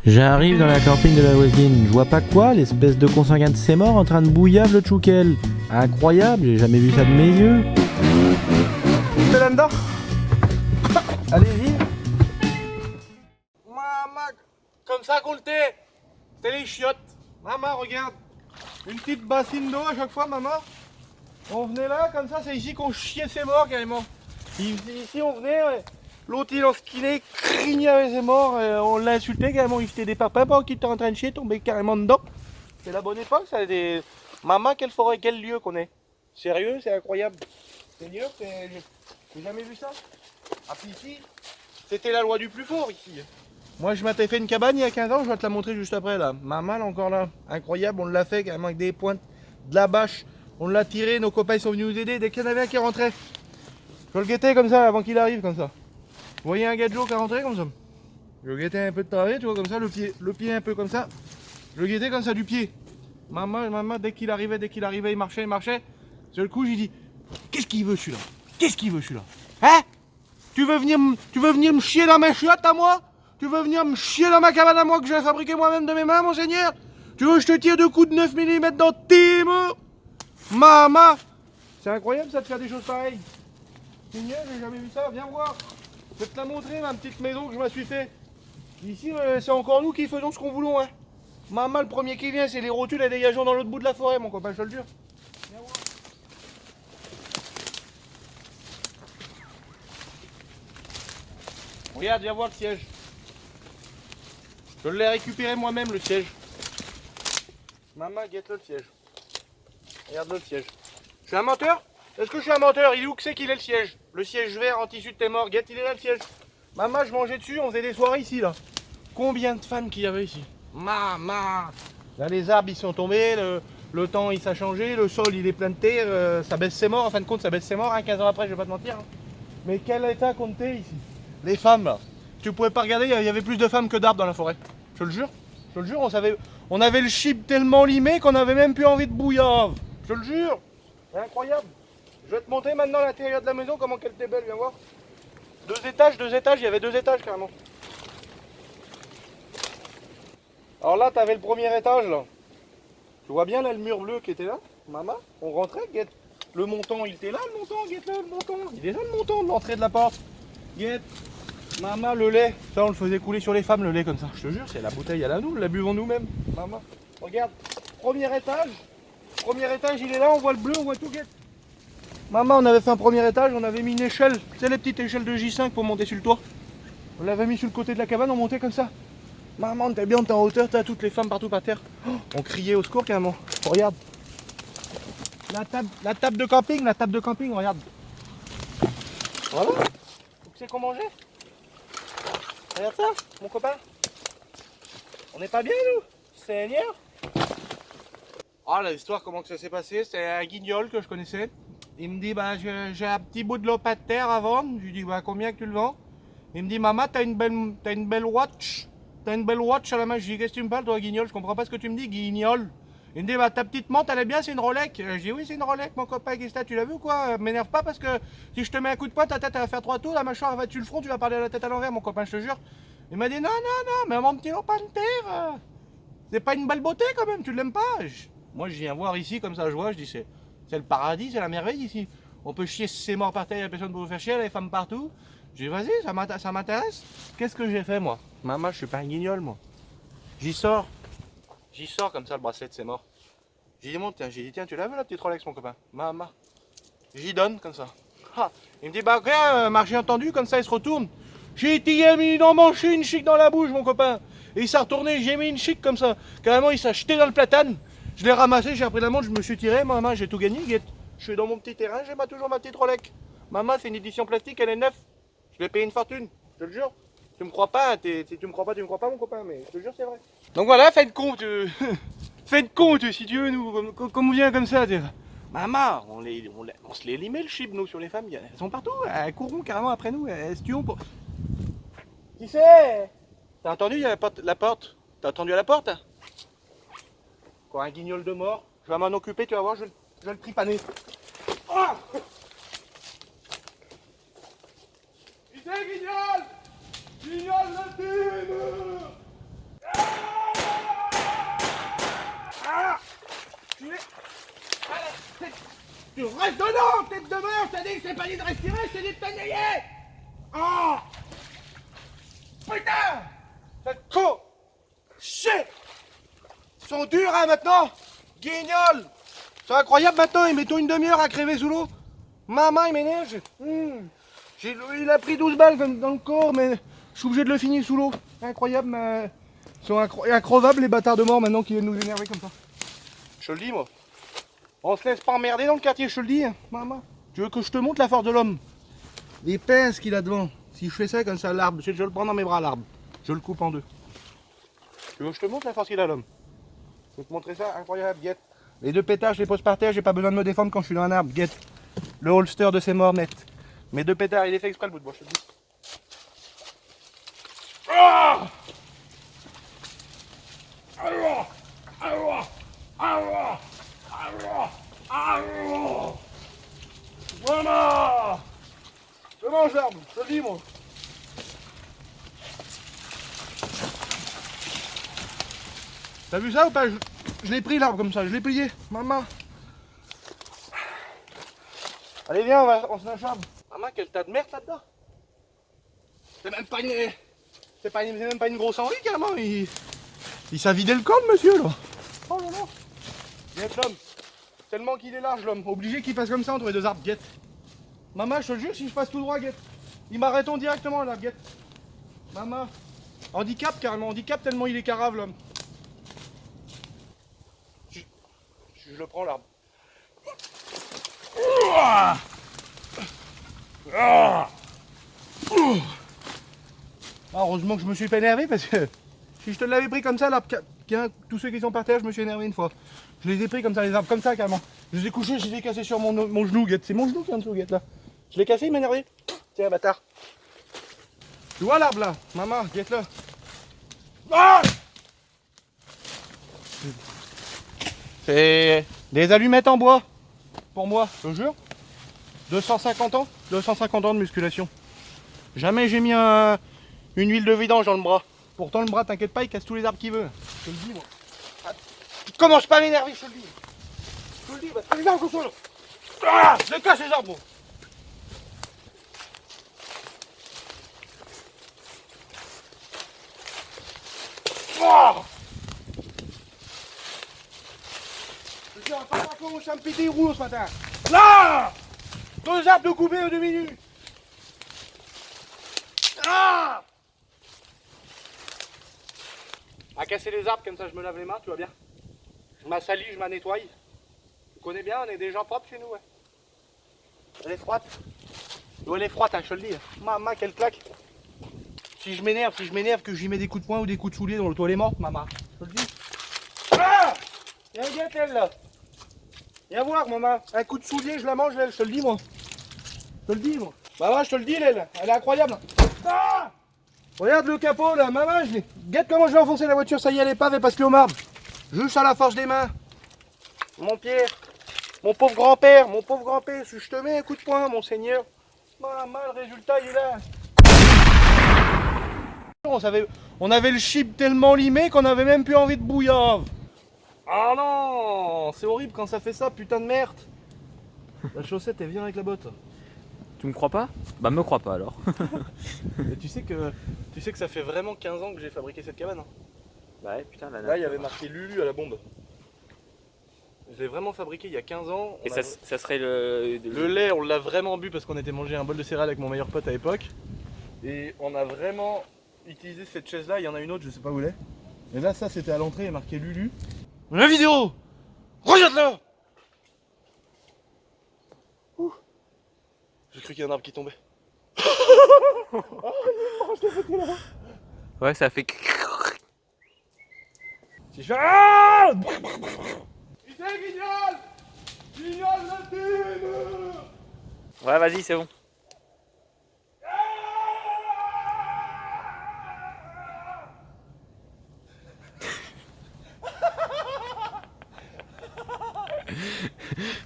J'arrive dans la camping de la voisine, je vois pas quoi, l'espèce de consanguin de ses morts en train de bouillave le tchoukel. Incroyable, j'ai jamais vu ça de mes yeux. C'est là-dedans. Allez-y. Maman, comme ça qu'on le tait. C'est les chiottes. Maman, regarde. Une petite bassine d'eau à chaque fois, maman. On venait là, comme ça, c'est ici qu'on chiait ses morts carrément. Ici, on venait, ouais. L'autre, il en skinait, crignait ses morts. On l'a insulté carrément, il jetait des papins pendant qu'il était en train de chier, tombait carrément dedans. C'est la bonne époque, ça. Maman, quelle forêt, quel lieu qu'on est. Sérieux, c'est incroyable. C'est lieu, j'ai jamais vu ça. Ah, puis ici, c'était la loi du plus fort ici. Moi, je m'étais fait une cabane il y a 15 ans, je vais te la montrer juste après là. Maman, elle est encore là. Incroyable, on l'a fait carrément avec des pointes, de la bâche. On l'a tiré, nos copains sont venus nous aider dès qu'il y en avait un qui rentrait. Je le guettais comme ça avant qu'il arrive, comme ça. Vous voyez un gadjo qui est rentré comme ça. Je le guettais un peu de travers, tu vois, comme ça, le pied un peu comme ça. Je le guettais comme ça du pied. Maman, dès qu'il arrivait, il marchait. Sur le coup, j'ai dit, qu'est-ce qu'il veut celui-là? Qu'est-ce qu'il veut celui-là? Hein? Tu veux venir me chier dans ma chiotte à moi? Tu veux venir me chier dans ma cabane à moi que j'ai fabriquée moi-même de mes mains, monseigneur? Tu veux que je te tire 2 coups de 9 mm dans tes mots? Maman! C'est incroyable ça de faire des choses pareilles. Seigneur, j'ai jamais vu ça, viens voir. Je vais te la montrer, ma petite maison que je me suis fait. Ici, c'est encore nous qui faisons ce qu'on voulons, hein. Maman, le premier qui vient, c'est les rotules et dégageons dans l'autre bout de la forêt, mon copain, je te le jure. Viens voir. Regarde, viens voir le siège. Je l'ai récupéré moi-même, le siège. Maman, guette-le le siège. Regarde-le le siège. Je suis un menteur? Est-ce que je suis un menteur? Il est où que c'est qu'il est le siège? Le siège vert en tissu de tes morts. Guette, il est là le siège. Maman, je mangeais dessus, on faisait des soirées ici, là. Combien de femmes qu'il y avait ici? Maman! Là, les arbres, ils sont tombés, le temps, il s'est changé, le sol, il est plein de terre, ça baisse ses morts, en fin de compte, ça baisse ses morts, hein, 15 ans après, je vais pas te mentir. Hein. Mais quel état qu'on était ici? Les femmes, là. Tu pouvais pas regarder, il y avait plus de femmes que d'arbres dans la forêt. Je te le jure. Je te le jure, on avait le chip tellement limé qu'on avait même plus envie de bouillave. Je te le jure. C'est incroyable. Je vais te montrer maintenant l'intérieur de la maison, comment qu'elle était belle, viens voir. 2 étages, il y avait 2 étages carrément. Alors là, tu avais le premier étage là. Tu vois bien là le mur bleu qui était là, maman. On rentrait, guette. Le montant, il était là, le montant, guette là, le montant. Il est là le montant de l'entrée de la porte. Guette. Maman, le lait. Ça, on le faisait couler sur les femmes, le lait comme ça. Je te jure, c'est la bouteille, elle a nous, la buvons nous-mêmes. Maman, regarde. Premier étage, il est là, on voit le bleu, on voit tout, guette. Maman, on avait fait un premier étage, on avait mis une échelle. Tu sais, les petites échelles de J5 pour monter sur le toit. On l'avait mis sur le côté de la cabane, on montait comme ça. Maman, t'es bien, t'es en hauteur, t'as toutes les femmes partout par terre. Oh, on criait au secours carrément. Regarde. La table de camping, regarde. Voilà. Tu sais qu'on mangeait. Regarde ça, mon copain. On n'est pas bien, nous? Seigneur. Ah, l'histoire, comment que ça s'est passé? C'est un guignol que je connaissais. Il me dit, bah, j'ai un petit bout de lopin de terre à vendre. Je lui dis, bah, combien que tu le vends? Il me dit, maman, t'as une belle watch. T'as une belle watch à la main. Je dis, qu'est-ce que tu me parles, toi, guignol? Je comprends pas ce que tu me dis, guignol. Il me dit, bah, ta petite montre, elle est bien, c'est une Rolex. Je dis, oui, c'est une Rolex, mon copain, qu'est-ce que tu l'as vu ou quoi? M'énerve pas parce que si je te mets un coup de poing, ta tête, elle va faire 3 tours, la mâchoire, elle va dessus le front, tu vas parler à la tête à l'envers, mon copain, je te jure. Il m'a dit, non, mais mon petit lopin de terre, c'est pas une belle beauté quand même, tu l'aimes pas? Moi, je viens voir ici, comme ça, je vois, je dis, c'est le paradis, c'est la merveille ici. On peut chier ses morts par terre, il y a personne pour vous faire chier, les femmes partout. Je dis, vas-y, ça m'intéresse. Qu'est-ce que j'ai fait, moi? Maman, je suis pas un guignol, moi. J'y sors comme ça, le bracelet de ses morts. J'ai dit, tiens, tu l'as vu la petite Rolex, mon copain? Maman. J'y donne, comme ça. Ah. Il me dit, bah, ok, marché entendu, comme ça, il se retourne. J'ai mis dans mon chien une chic dans la bouche, mon copain. Et il s'est retourné, j'ai mis une chic comme ça. Carrément, il s'est jeté dans le platane. Je l'ai ramassé, j'ai repris la montre, je me suis tiré. Maman, j'ai tout gagné, guette. Je suis dans mon petit terrain, j'ai toujours ma petite Rolex. Maman, c'est une édition plastique, elle est neuve. Je l'ai payé une fortune, je te le jure. Tu me crois pas, tu me crois pas, mon copain, mais je te jure, c'est vrai. Donc voilà, faites compte, faites compte, si tu veux, nous, comme on vient comme ça. Maman, on se les limait le chip, nous, sur les femmes. Elles sont partout, elles courront carrément après nous, elles se tuent pour... Qui c'est? T'as entendu, il y a la porte. T'as entendu à la porte? Encore un guignol de mort. Je vais m'en occuper, tu vas voir, je vais le tripaner. Oh! Qui c'est, guignol? Guignol le tue! reste dedans, tête de mort, je t'ai dit que c'est pas dit de respirer, je t'ai dit de t'ennuyer. Oh putain, cette con. Shit. Ils sont durs, hein, maintenant. Guignol. C'est incroyable, maintenant, ils mettent une demi-heure à crever sous l'eau. Maman, il m'énerve. Il a pris 12 balles dans le corps, mais je suis obligé de le finir sous l'eau. Incroyable, mais... Ils sont increvables, les bâtards de mort, maintenant, qui viennent nous énerver comme ça. Je te le dis, moi. On se laisse pas emmerder dans le quartier, je te le dis, hein, maman. Tu veux que je te montre la force de l'homme? Les pinces qu'il a devant. Si je fais ça comme ça, l'arbre, je le prends dans mes bras, l'arbre. Je le coupe en deux. Tu veux que je te montre la force qu'il a, l'homme? Je vais te montrer ça, incroyable, guette. Les deux pétards, je les pose par terre, j'ai pas besoin de me défendre quand je suis dans un arbre, guette. Le holster de ses morts net. Mes deux pétards, il est fait exprès le bout de bois, je te le dis. Ah! Alors, voilà. Je mange l'arbre, je te le dis, moi. T'as vu ça ou pas? Je l'ai pris l'arbre comme ça, je l'ai plié, maman. Allez viens, on se l'acharne. Maman, quel tas de merde là-dedans. C'est même pas une... C'est même pas une grosse envie carrément. Il s'est vidé le camp le monsieur là. Oh là là. Guette l'homme. Tellement qu'il est large l'homme. Obligé qu'il passe comme ça entre les deux arbres, guette. Maman, je te le jure, si je passe tout droit, guette. Il m'arrêtons directement là, guette. Maman. Handicap carrément, handicap tellement il est carave l'homme. Je le prends l'arbre. Heureusement que je me suis pas énervé parce que si je te l'avais pris comme ça, l'arbre, tous ceux qui sont par terre, je me suis énervé une fois. Je les ai pris comme ça, les arbres comme ça carrément. Je les ai couchés, je les ai cassés sur mon genou, guette. C'est mon genou qui est en dessous, guette là. Je l'ai cassé, il m'a énervé. Tiens, bâtard. Tu vois l'arbre là, maman, guette là. Ah, c'est des allumettes en bois. Pour moi, je te jure. 250 ans, 250 ans de musculation. Jamais j'ai mis une huile de vidange dans le bras. Pourtant le bras, t'inquiète pas, il casse tous les arbres qu'il veut. Je te le dis moi. Ah, tu commences pas à m'énerver, je te le dis. Je te le dis, bah, les arbres sont là. Ah, je casse les arbres moi. Oh, je te dis, pas comment ça me péter les rouleaux ce matin. Là, 2 arbres de couper en 2 minutes. Ah, à casser les arbres comme ça je me lave les mains, tu vois bien. Je m'assalis, je m'en nettoie. Tu connais bien, on est des gens propres chez nous. Ouais. Elle est froide. Oh, elle est froide, hein, je te le dis. Maman, quelle claque. Si je m'énerve, que j'y mets des coups de poing ou des coups de soulier dans le toit, elle est morte, maman. Je te le dis. Ah, il y a un gâte, elle là. Viens voir, maman. Un coup de soulier, je la mange, elle, je te le dis, moi. Je te le dis, moi. Maman, je te le dis, elle est incroyable. Ah, regarde le capot, là, maman. Guette comment je vais enfoncer la voiture, ça y est, elle est pavée parce qu'il est au marbre. Juste à la force des mains. Mon Pierre, mon pauvre grand-père, si je te mets un coup de poing, mon seigneur. Maman, le résultat, il est là. On avait le chip tellement limé qu'on avait même plus envie de bouillave. Ah non, c'est horrible quand ça fait ça, putain de merde. La chaussette, elle vient avec la botte. Tu me crois pas? Bah me crois pas alors. Et tu sais que ça fait vraiment 15 ans que j'ai fabriqué cette cabane. Hein. Bah ouais, putain, Là, il y avait marqué Lulu à la bombe. Je l'ai vraiment fabriqué il y a 15 ans. Et ça serait le lait, on l'a vraiment bu parce qu'on était mangé un bol de céréales avec mon meilleur pote à l'époque. Et on a vraiment utilisé cette chaise là, il y en a une autre, je sais pas où elle est. Et là, ça c'était à l'entrée, il y a marqué Lulu. La vidéo, regarde-la. J'ai cru qu'il y a un arbre qui tombait. Ouais, ça fait... Si je fais... Ah, tu sais, Guignol, Guignol l'ultime. Ouais, vas-y, c'est bon.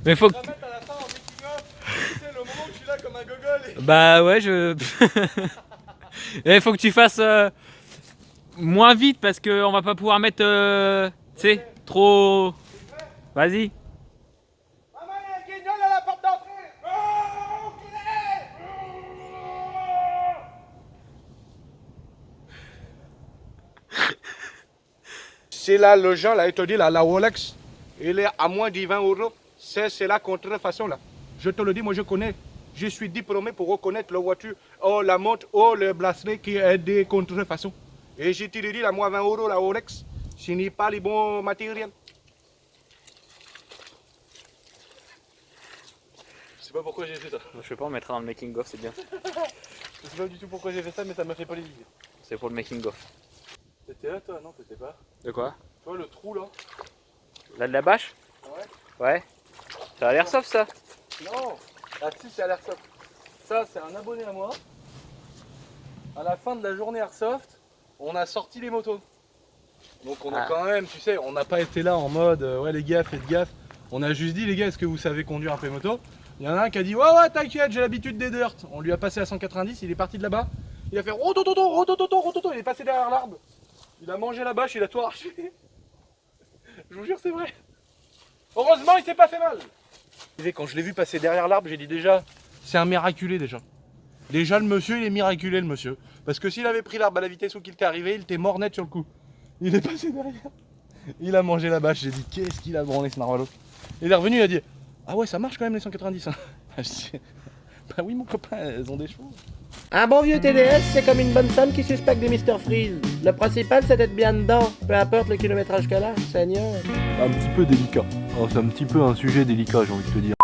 Mais faut que... Mettre à la fin en making of, tu sais, le moment où je suis là comme un gogol et... Bah ouais, Il faut que tu fasses moins vite parce qu'on va pas pouvoir mettre... tu sais, trop... Vas-y. Maman, il y a un Guignol à la porte d'entrée. c'est là le gens, là, il te dit, là, la Rolex, il est à moins de 20 €. C'est la contrefaçon, là. Je te le dis, moi je connais. Je suis diplômé pour reconnaître la voiture, oh, la montre, oh, le bracelet qui est des contrefaçons. Et je te le dis, la moins 20 € la Rolex, ce n'est pas les bons matériels. Je sais pas pourquoi j'ai fait ça. Je sais pas, on mettra dans le making of, c'est bien. Je sais pas du tout pourquoi j'ai fait ça, mais ça m'a fait pas les idées. C'est pour le making of. T'étais là toi? Non, t'étais pas. De quoi? Tu vois le trou là? Là de la bâche? Ouais. Ouais. Ça a l'air soft ça. Non, ah si, c'est à l'Airsoft. Ça, c'est un abonné à moi. À la fin de la journée Airsoft, on a sorti les motos. Donc on a quand même, tu sais, on n'a pas été là en mode ouais les gars, faites gaffe. On a juste dit les gars, est-ce que vous savez conduire un peu moto? Il y en a un qui a dit ouais t'inquiète, j'ai l'habitude des dirt. On lui a passé à 190, il est parti de là-bas. Il a fait rotototo, rotototo, rototo, il est passé derrière l'arbre. Il a mangé la bâche, il a tout arraché. Je vous jure, c'est vrai. Heureusement, il s'est pas fait mal. Quand je l'ai vu passer derrière l'arbre, j'ai dit déjà, c'est un miraculé déjà. Déjà le monsieur, il est miraculé le monsieur. Parce que s'il avait pris l'arbre à la vitesse où il était arrivé, il était mort net sur le coup. Il est passé derrière. Il a mangé la bâche, j'ai dit qu'est-ce qu'il a branlé ce narvalo. Il est revenu, il a dit ah ouais ça marche quand même les 190 hein. Bah oui mon copain, elles ont des chevaux. Un bon vieux TDS, c'est comme une bonne femme qui suspecte des Mr Freeze. Le principal, c'est d'être bien dedans, peu importe le kilométrage qu'elle a, Seigneur. Un petit peu délicat. Oh, c'est un petit peu un sujet délicat, j'ai envie de te dire.